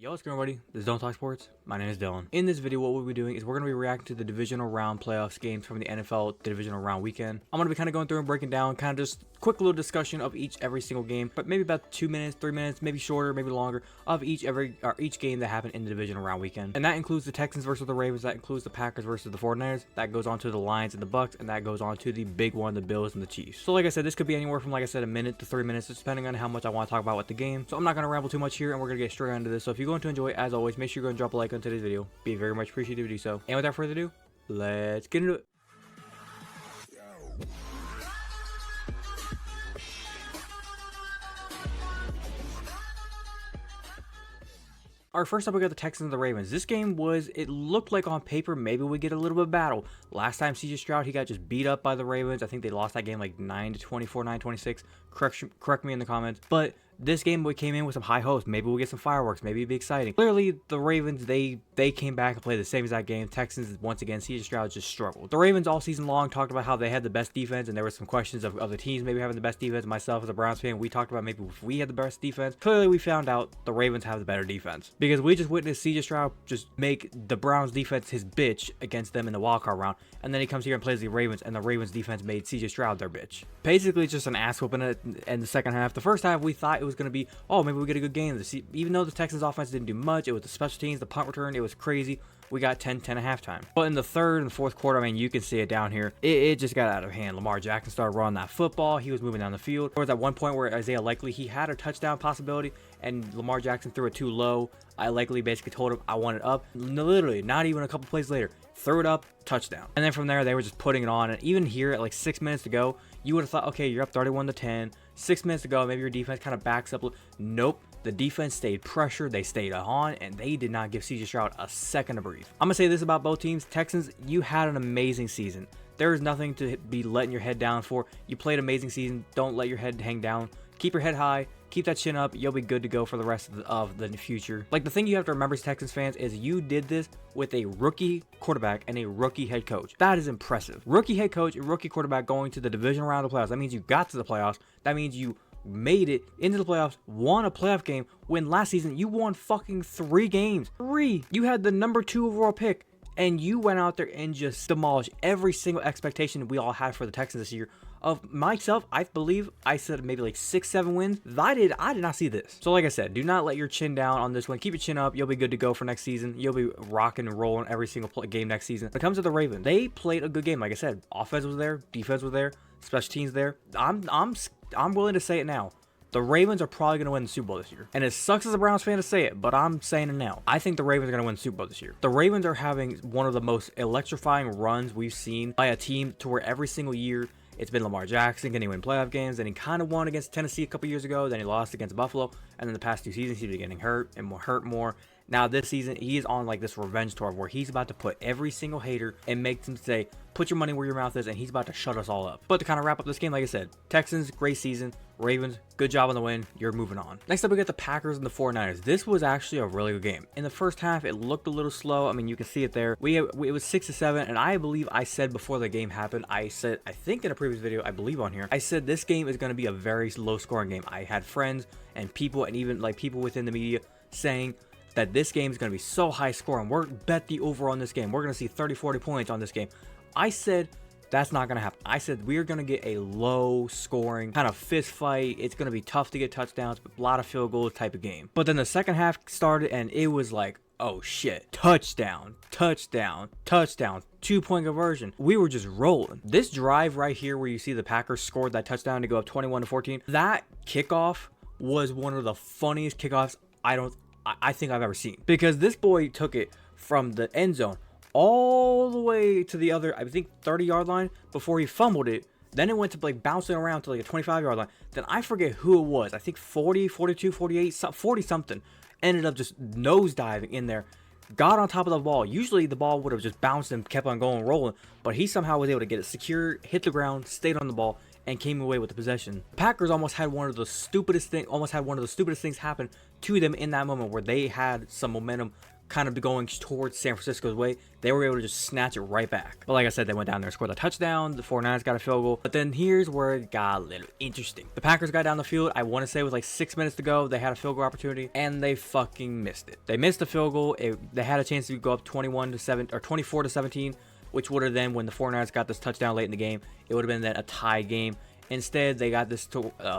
Yo, what's going on, everybody? This is Don't Talk Sports. My name is Dillon. In this video, what we'll be doing is we're going to be reacting to the divisional round playoffs games from the NFL divisional round weekend. I'm going to be kind of going through and breaking down kind of just quick little discussion of every single game, but maybe about 2 minutes, 3 minutes, maybe shorter, maybe longer, of each game that happened in the divisional round weekend. And that includes the Texans versus the Ravens, that includes the Packers versus the 49ers, that goes on to the Lions and the Bucks, and that goes on to the big one, the Bills and the Chiefs. So like I said, this could be anywhere from, like I said, a minute to 3 minutes, just depending on how much I want to talk about with the game. So I'm not going to ramble too much here, and we're going to get straight into this. So if you're going to enjoy it, as always, make sure you're going to drop a like on today's video. Be very much appreciated if you do so. And without further ado, let's get into it. Alright, first up we got the Texans and the Ravens. This game it looked like on paper maybe we get a little bit of battle. Last time CJ Stroud, he got just beat up by the Ravens. I think they lost that game like 9-24, 9-26. Correct me in the comments. But this game we came in with some high hopes. Maybe we'll get some fireworks. Maybe it'll be exciting. Clearly, the Ravens, they came back and played the same exact game. Texans, once again, CJ Stroud just struggled. The Ravens all season long talked about how they had the best defense, and there were some questions of the teams maybe having the best defense. Myself as a Browns fan, we talked about maybe if we had the best defense. Clearly, we found out the Ravens have the better defense. Because we just witnessed CJ Stroud just make the Browns defense his bitch against them in the wildcard round. And then he comes here and plays the Ravens, and the Ravens defense made CJ Stroud their bitch. Basically, just an ass whooping in the second half. The first half, we thought it was going to be, oh, maybe we get a good game. Even though the Texans offense didn't do much, it was the special teams, the punt return, it was crazy. We got 10-10 at halftime. But in the third and fourth quarter, I mean, you can see it down here. It just got out of hand. Lamar Jackson started running that football. He was moving down the field. There was at one point where Isaiah Likely, he had a touchdown possibility, and Lamar Jackson threw it too low. I Likely basically told him I want it up. Literally, not even a couple plays later, threw it up, touchdown. And then from there, they were just putting it on. And even here at like 6 minutes to go, you would have thought, okay, you're up 31-10. 6 minutes to go, maybe your defense kind of backs up. Nope. The defense stayed pressured, they stayed on, and they did not give CJ Stroud a second to breathe. I'm going to say this about both teams. Texans, you had an amazing season. There is nothing to be letting your head down for. You played an amazing season. Don't let your head hang down. Keep your head high. Keep that chin up. You'll be good to go for the rest of the future. Like, the thing you have to remember as Texans fans is you did this with a rookie quarterback and a rookie head coach. That is impressive. Rookie head coach and rookie quarterback going to the divisional round of the playoffs. That means you got to the playoffs. That means you made it into the playoffs, won a playoff game, when last season you won fucking 3 games. 3. You had the number 2 overall pick, and you went out there and just demolished every single expectation we all had for the Texans this year. Of myself, I believe I said maybe like 6-7 wins. I did not see this. So like I said, do not let your chin down on this one. Keep your chin up. You'll be good to go for next season. You'll be rocking and rolling every single game next season. When it comes to the Ravens, they played a good game. Like I said, offense was there, defense was there, special teams there. I'm willing to say it now. The Ravens are probably going to win the Super Bowl this year. And it sucks as a Browns fan to say it, but I'm saying it now. I think the Ravens are going to win the Super Bowl this year. The Ravens are having one of the most electrifying runs we've seen by a team, to where every single year it's been Lamar Jackson getting win playoff games. Then he kind of won against Tennessee a couple years ago. Then he lost against Buffalo. And then the past 2 seasons, he's been getting hurt and hurt more. Now this season, he is on like this revenge tour where he's about to put every single hater and make them say, put your money where your mouth is, and he's about to shut us all up. But to kind of wrap up this game, like I said, Texans, great season. Ravens, good job on the win. You're moving on. Next up, we got the Packers and the 49ers. This was actually a really good game. In the first half, it looked a little slow. I mean, you can see it there. It was 6-7, and I believe I said before the game happened, I think in a previous video, I believe on here, I said this game is going to be a very low scoring game. I had friends and people, and even like people within the media saying that this game is going to be so high scoring. We're bet the over on this game. We're going to see 30-40 points on this game. I said that's not going to happen. I said we're going to get a low scoring kind of fist fight. It's going to be tough to get touchdowns, but a lot of field goals type of game. But then the second half started, and it was like, oh shit, touchdown, touchdown, touchdown, 2-point conversion. We were just rolling. This drive right here where you see the Packers scored that touchdown to go up 21-14, that kickoff was one of the funniest kickoffs I think I've ever seen, because this boy took it from the end zone all the way to the other, I think 30-yard line before he fumbled it. Then it went to like bouncing around to like a 25-yard line. Then I forget who it was. I think 40, 42, 48, 40 something. Ended up just nosediving in there. Got on top of the ball. Usually the ball would have just bounced and kept on going rolling, but he somehow was able to get it secured, hit the ground, stayed on the ball, and came away with the possession. Packers almost had one of the stupidest things happen to them in that moment, where they had some momentum kind of going towards San Francisco's way, they were able to just snatch it right back. But like I said, they went down there and scored a touchdown. The 49ers got a field goal. But then here's where it got a little interesting. The Packers got down the field. I want to say it was like 6 minutes to go. They had a field goal opportunity and they fucking missed it. They missed the field goal. They had a chance to go up 21-7 or 24-17, which would have then, when the 49ers got this touchdown late in the game, it would have been then a tie game. Instead, they got this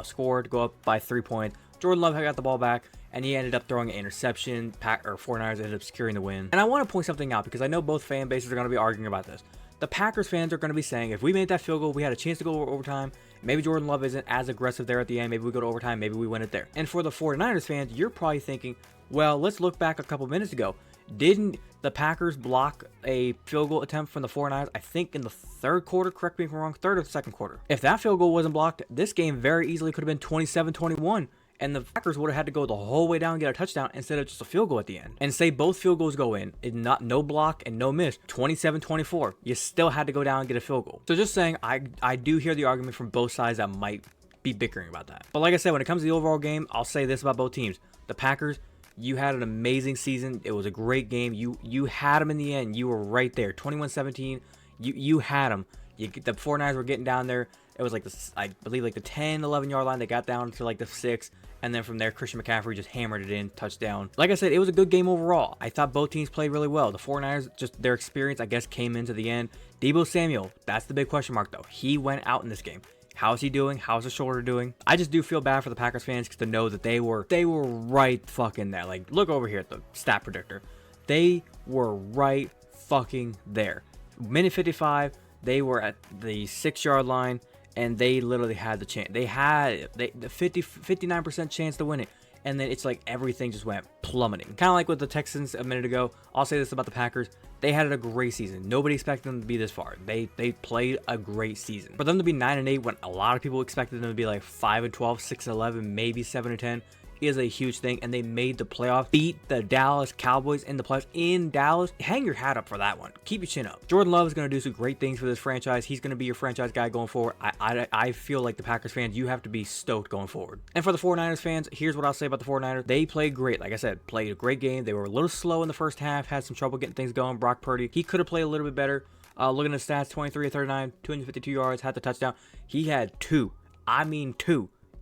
score to go up by 3 points. Jordan Love got the ball back, and he ended up throwing an interception. 49ers ended up securing the win. And I want to point something out, because I know both fan bases are going to be arguing about this. The Packers fans are going to be saying, if we made that field goal, we had a chance to go overtime. Maybe Jordan Love isn't as aggressive there at the end. Maybe we go to overtime. Maybe we win it there. And for the 49ers fans, you're probably thinking, well, let's look back a couple minutes ago. Didn't the Packers block a field goal attempt from the 49ers, I think in the third quarter? Correct me if I'm wrong, third or second quarter. If that field goal wasn't blocked, this game very easily could have been 27-21. And the Packers would have had to go the whole way down and get a touchdown instead of just a field goal at the end. And say both field goals go in, no block and no miss, 27-24. You still had to go down and get a field goal. So just saying, I do hear the argument from both sides that might be bickering about that. But like I said, when it comes to the overall game, I'll say this about both teams. The Packers, you had an amazing season. It was a great game. You had them in the end. You were right there. 21-17. You had them. The 49ers were getting down there. It was like I believe like the 10, 11 yard line. They got down to like the 6. And then from there, Christian McCaffrey just hammered it in, touchdown. Like I said, it was a good game overall. I thought both teams played really well. The 49ers, just their experience, I guess, came into the end. Deebo Samuel, that's the big question mark, though. He went out in this game. How's he doing? How's his shoulder doing? I just do feel bad for the Packers fans to know that they were right fucking there. Like, look over here at the stat predictor. They were right fucking there. Minute 55, they were at the 6 yard line. And they literally had the chance. They had the 59% chance to win it. And then it's like everything just went plummeting. Kind of like with the Texans a minute ago. I'll say this about the Packers. They had a great season. Nobody expected them to be this far. They played a great season. For them to be 9-8 when a lot of people expected them to be like 5-12, 6-11, maybe 7-10. Is a huge thing, and they made the playoffs, beat the Dallas Cowboys in the playoffs in Dallas. Hang your hat up for that one. Keep your chin up. Jordan Love is going to do some great things for this franchise. He's going to be your franchise guy going forward. I feel like the Packers fans, you have to be stoked going forward. And for the 49ers fans, here's what I'll say about the 49ers. They played great. Like I said, played a great game. They were a little slow in the first half, had some trouble getting things going. Brock Purdy, he could have played a little bit better. Looking at the stats, 23-39, 252 yards, had the touchdown. He had two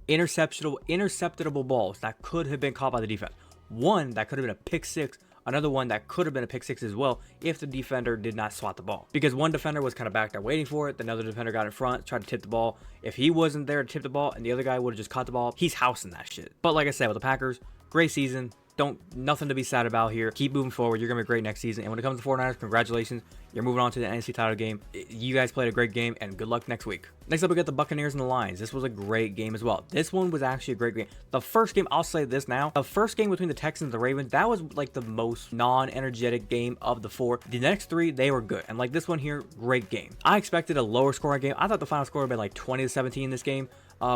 interceptable balls that could have been caught by the defense. One that could have been a pick six, another one that could have been a pick six as well if the defender did not swat the ball. Because one defender was kind of back there waiting for it, the other defender got in front, tried to tip the ball. If he wasn't there to tip the ball and the other guy would have just caught the ball, he's housing that shit. But like I said, with the Packers, great season. Nothing to be sad about here. Keep moving forward. You're going to be great next season. And when it comes to 49ers, congratulations. You're moving on to the NFC title game. You guys played a great game, and good luck next week. Next up, we got the Buccaneers and the Lions. This was a great game as well. This one was actually a great game. The first game, I'll say this now. The first game between the Texans and the Ravens, that was like the most non-energetic game of the four. The next three, they were good. And like this one here, great game. I expected a lower scoring game. I thought the final score would have been like 20-17 in this game.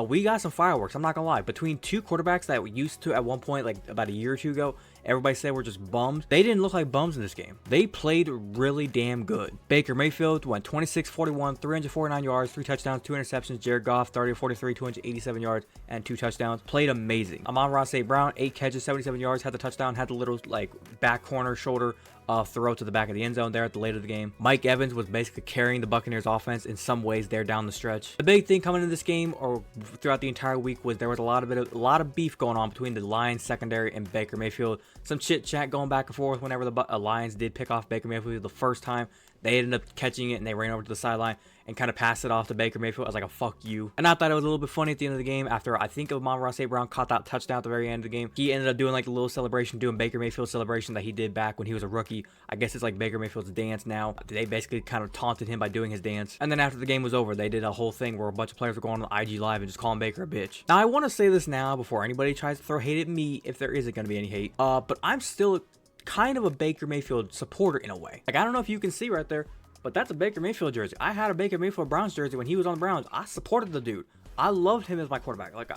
We got some fireworks, I'm not gonna lie. Between two quarterbacks that we used to at one point, like about a year or two ago, everybody said we're just bums. They didn't look like bums in this game. They played really damn good. Baker Mayfield went 26-41, 349 yards, 3 touchdowns, 2 interceptions. Jared Goff, 30-43, 287 yards, and 2 touchdowns. Played amazing. Amon-Ra St. Brown, 8 catches, 77 yards, had the touchdown, had the little like back corner shoulder throw to the back of the end zone there at the late of the game. Mike Evans was basically carrying the Buccaneers offense in some ways there down the stretch. The big thing coming into this game or throughout the entire week was there was a lot of beef going on between the Lions secondary and Baker Mayfield. Some chit chat going back and forth whenever the Lions did pick off Baker Mayfield the first time. They ended up catching it and they ran over to the sideline and kind of passed it off to Baker Mayfield as like a fuck you. And I thought it was a little bit funny at the end of the game after I think Amon-Ra St. Brown caught that touchdown at the very end of the game. He ended up doing like a little celebration, doing Baker Mayfield celebration that he did back when he was a rookie. I guess it's like Baker Mayfield's dance now. They basically kind of taunted him by doing his dance. And then after the game was over, they did a whole thing where a bunch of players were going on IG Live and just calling Baker a bitch. Now I want to say this now before anybody tries to throw hate at me if there isn't going to be any hate. But I'm still kind of a Baker Mayfield supporter in a way. Like I don't know if you can see right there, but that's a Baker Mayfield jersey. I had a Baker Mayfield Browns jersey when he was on the Browns. I supported the dude. I loved him as my quarterback. Like,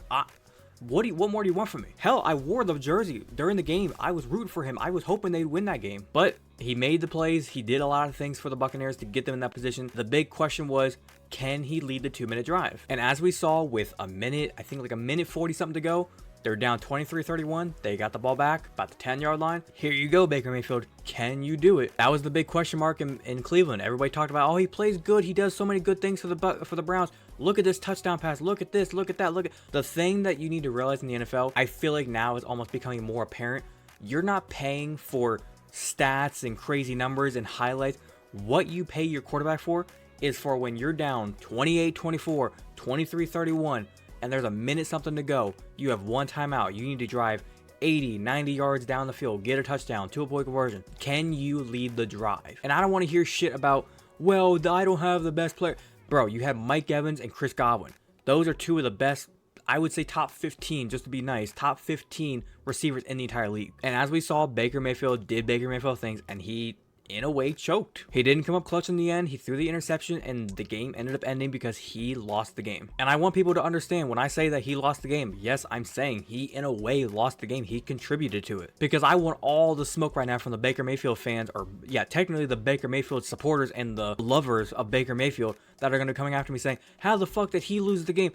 what more do you want from me? Hell, I wore the jersey during the game. I was rooting for him. I was hoping they'd win that game. But he made the plays. He did a lot of things for the Buccaneers to get them in that position. The big question was, can he lead the 2-minute drive? And as we saw with a minute, I think like a minute 40 something to go, They're down 23-31. They got the ball back about the 10-yard line. Here you go, Baker Mayfield. Can you do it? That was the big question mark in Cleveland. Everybody talked about, oh, he plays good. He does so many good things for the Browns. Look at this touchdown pass. Look at this. Look at that. Look at the thing that you need to realize in the NFL. I feel like now is almost becoming more apparent. You're not paying for stats and crazy numbers and highlights. What you pay your quarterback for is for when you're down 28-24, 23-31, and there's a minute something to go. You have one timeout. You need to drive 80, 90 yards down the field, get a touchdown, 2-point conversion. Can you lead the drive? And I don't want to hear shit about, well, I don't have the best player. Bro, you have Mike Evans and Chris Godwin. Those are two of the best, I would say top 15, just to be nice, top 15 receivers in the entire league. And as we saw, Baker Mayfield did Baker Mayfield things, and he, in a way, choked. He didn't come up clutch in the end. He threw the interception, and the game ended up ending because he lost the game. And I want people to understand, when I say that he lost the game, yes, I'm saying he, in a way, lost the game. He contributed to it. Because I want all the smoke right now from the Baker Mayfield fans, or, yeah, technically the Baker Mayfield supporters and the lovers of Baker Mayfield that are going to be coming after me saying, how the fuck did he lose the game?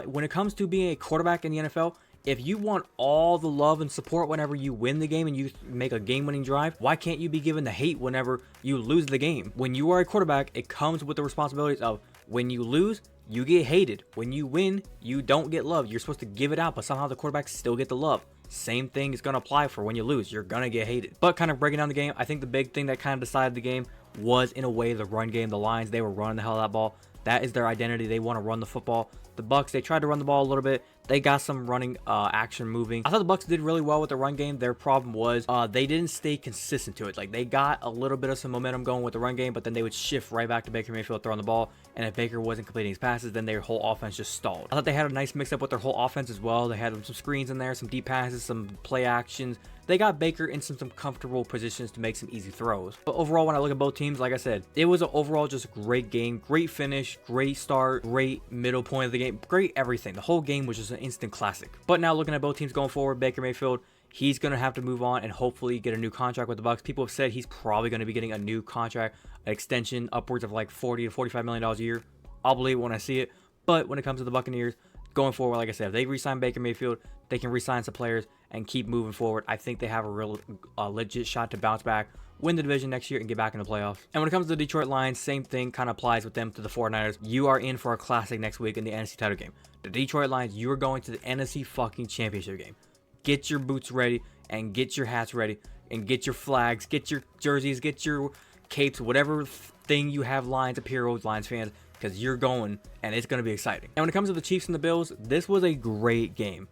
When it comes to being a quarterback in the NFL, if you want all the love and support whenever you win the game and you make a game-winning drive, why can't you be given the hate whenever you lose the game? When you are a quarterback, it comes with the responsibilities of when you lose, you get hated. When you win, you don't get love. You're supposed to give it out, but somehow the quarterbacks still get the love. Same thing is going to apply for when you lose. You're going to get hated. But kind of breaking down the game, I think the big thing that kind of decided the game was, in a way, the run game. The Lions, they were running the hell out of that ball. That is their identity. They want to run the football. The Bucks, they tried to run the ball a little bit. They got some running action moving. I thought the Bucks did really well with the run game. Their problem was they didn't stay consistent to it. Like, they got a little bit of some momentum going with the run game, but then they would shift right back to Baker Mayfield throwing the ball. And if Baker wasn't completing his passes, then their whole offense just stalled. I thought they had a nice mix up with their whole offense as well. They had some screens in there, some deep passes, some play actions. They got Baker in some comfortable positions to make some easy throws. But overall, when I look at both teams, like I said, it was an overall just a great game, great finish, great start, great middle point of the game, great everything. The whole game was just an instant classic. But now looking at both teams going forward, Baker Mayfield, he's going to have to move on and hopefully get a new contract with the Bucks. People have said he's probably going to be getting a new contract, an extension upwards of like $40 to $45 million a year. I'll believe it when I see it. But when it comes to the Buccaneers, going forward, like I said, if they re-sign Baker Mayfield, they can re-sign some players and keep moving forward. I think they have a real legit shot to bounce back, win the division next year, and get back in the playoffs. And when it comes to the Detroit Lions, same thing kind of applies with them to the 49ers. You are in for a classic next week in the NFC title game. The Detroit Lions, you are going to the NFC fucking championship game. Get your boots ready and get your hats ready and get your flags, get your jerseys, get your capes, whatever thing you have Lions apparel, Lions fans, because you're going and it's going to be exciting. And when it comes to the Chiefs and the Bills, this was a great game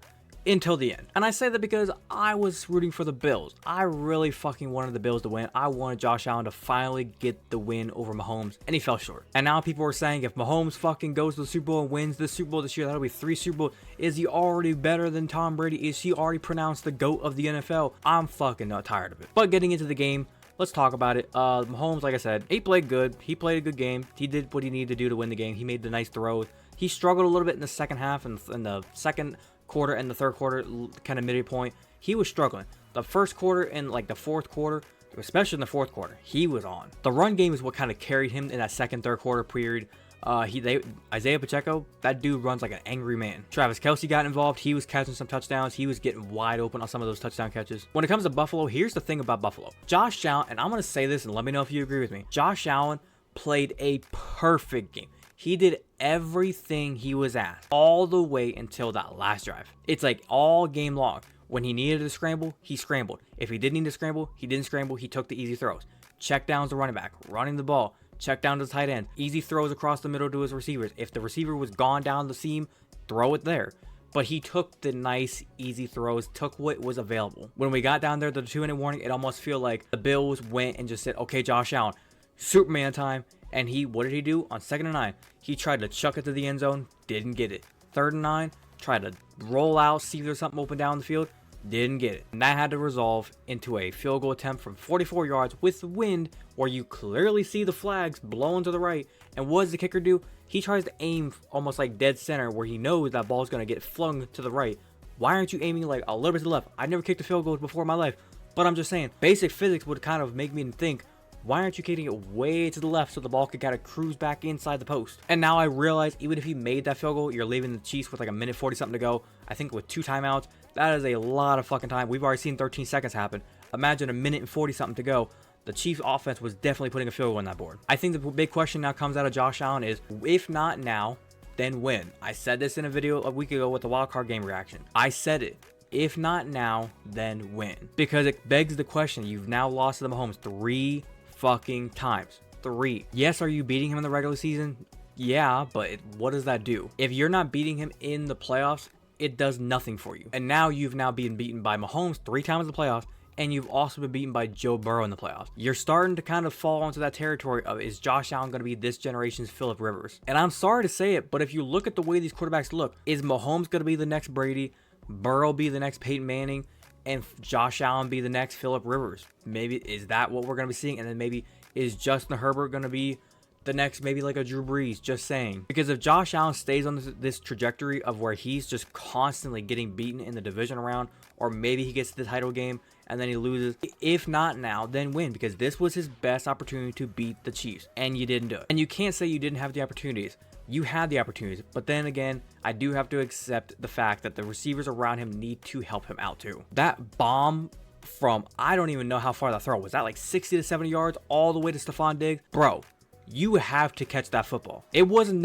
until the end. And I say that because I was rooting for the Bills. I really fucking wanted the Bills to win. I wanted Josh Allen to finally get the win over Mahomes, and he fell short. And now people are saying if Mahomes fucking goes to the Super Bowl and wins the Super Bowl this year, that'll be 3 Super Bowls. Is he already better than Tom Brady? Is he already pronounced the GOAT of the NFL? I'm fucking not tired of it. But getting into the game, let's talk about it. Mahomes, like I said, he played good. He played a good game. He did what he needed to do to win the game. He made the nice throws. He struggled a little bit in the second half and in the second quarter and the third quarter, kind of midway point. He was struggling. The first quarter and like the fourth quarter, especially in the fourth quarter, he was on. The run game is what kind of carried him in that second, third quarter period. Isaiah Pacheco, that dude runs like an angry man. Travis Kelce got involved. He was catching some touchdowns. He was getting wide open on some of those touchdown catches. When it comes to Buffalo, here's the thing about Buffalo. Josh Allen, and I'm going to say this and let me know if you agree with me. Josh Allen played a perfect game. He did everything he was asked all the way until that last drive. It's like all game long. When he needed to scramble, he scrambled. If he didn't need to scramble, he didn't scramble. He took the easy throws. Check downs the running back, running the ball. Check down to the tight end. Easy throws across the middle to his receivers. If the receiver was gone down the seam, throw it there. But he took the nice, easy throws, took what was available. When we got down there to the 2-minute warning, it almost feel like the Bills went and just said, okay, Josh Allen, Superman time. And what did he do? On 2nd and 9, he tried to chuck it to the end zone, didn't get it. 3rd and 9, tried to roll out, see if there's something open down the field, didn't get it. And that had to resolve into a field goal attempt from 44 yards with the wind, where you clearly see the flags blowing to the right. And what does the kicker do? He tries to aim almost like dead center, where he knows that ball's going to get flung to the right. Why aren't you aiming like a little bit to the left? I've never kicked a field goal before in my life, but I'm just saying, basic physics would kind of make me think, why aren't you kicking it way to the left so the ball could kind of cruise back inside the post? And now I realize even if he made that field goal, you're leaving the Chiefs with like a minute 40 something to go. I think with 2 timeouts, That is a lot of fucking time. We've already seen 13 seconds happen. Imagine a minute and 40 something to go. The Chiefs offense was definitely putting a field goal on that board. I think the big question now comes out of Josh Allen is, if not now, then when? I said this in a video a week ago with the wild card game reaction. I said it. If not now, then when? Because it begs the question. You've now lost to the Mahomes 3 fucking times. 3. Yes, are you beating him in the regular season? Yeah, but what does that do? If you're not beating him in the playoffs, it does nothing for you. And now you've been beaten by Mahomes 3 times in the playoffs, and you've also been beaten by Joe Burrow in the playoffs. You're starting to kind of fall into that territory of, is Josh Allen going to be this generation's Phillip Rivers? And I'm sorry to say it, but if you look at the way these quarterbacks look, is Mahomes going to be the next Brady, Burrow be the next Peyton Manning, and Josh Allen be the next Phillip Rivers? Maybe is that what we're going to be seeing? And then maybe is Justin Herbert going to be the next, maybe like a Drew Brees? Just saying. Because if Josh Allen stays on this trajectory of where he's just constantly getting beaten in the division round, or maybe he gets to the title game and then he loses, if not now, then when? Because this was his best opportunity to beat the Chiefs, and you didn't do it. And you can't say you didn't have the opportunities. You had the opportunities, but then again, I do have to accept the fact that the receivers around him need to help him out too. That bomb from, I don't even know how far that throw was. That like 60 to 70 yards all the way to Stephon Diggs? Bro, you have to catch that football. It wasn't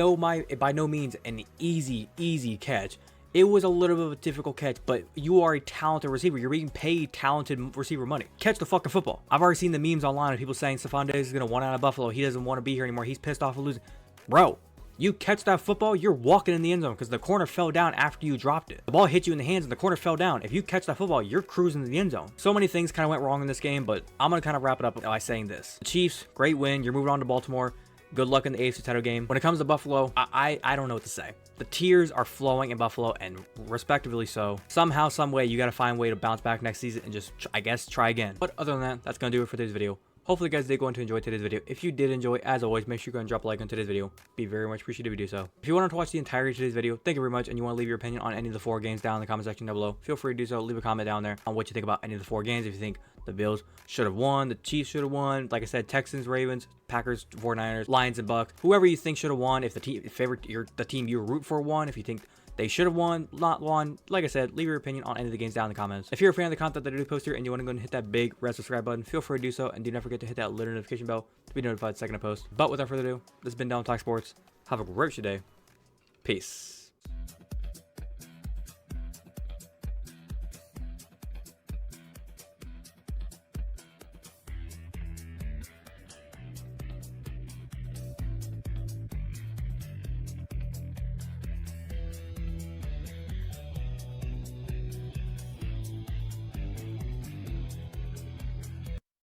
by no means an easy catch. It was a little bit of a difficult catch, but you are a talented receiver. You're being paid talented receiver money. Catch the fucking football. I've already seen the memes online of people saying Stephon Diggs is going to want out of Buffalo. He doesn't want to be here anymore. He's pissed off of losing. Bro, you catch that football, you're walking in the end zone because the corner fell down after you dropped it. The ball hit you in the hands and the corner fell down. If you catch that football, you're cruising to the end zone. So many things kind of went wrong in this game, but I'm going to kind of wrap it up by saying this. The Chiefs, great win. You're moving on to Baltimore. Good luck in the AFC title game. When it comes to Buffalo, I don't know what to say. The tears are flowing in Buffalo, and respectively so. Somehow, some way, you got to find a way to bounce back next season and just, I guess, try again. But other than that, that's going to do it for today's video. Hopefully, you guys did go on to enjoy today's video. If you did enjoy, as always, make sure you go and drop a like on today's video. Be very much appreciated if you do so. If you want to watch the entirety of today's video, thank you very much, and you want to leave your opinion on any of the 4 games down in the comment section down below, feel free to do so. Leave a comment down there on what you think about any of the 4 games. If you think the Bills should have won, the Chiefs should have won, like I said, Texans, Ravens, Packers, 49ers, Lions, and Bucks, whoever you think should have won, if the team you root for won, if you think they should have won, not won. Like I said, leave your opinion on any of the games down in the comments. If you're a fan of the content that I do post here and you want to go and hit that big red subscribe button, feel free to do so. And do not forget to hit that little notification bell to be notified the second I post. But without further ado, this has been Dillon Talk Sports. Have a great day. Peace.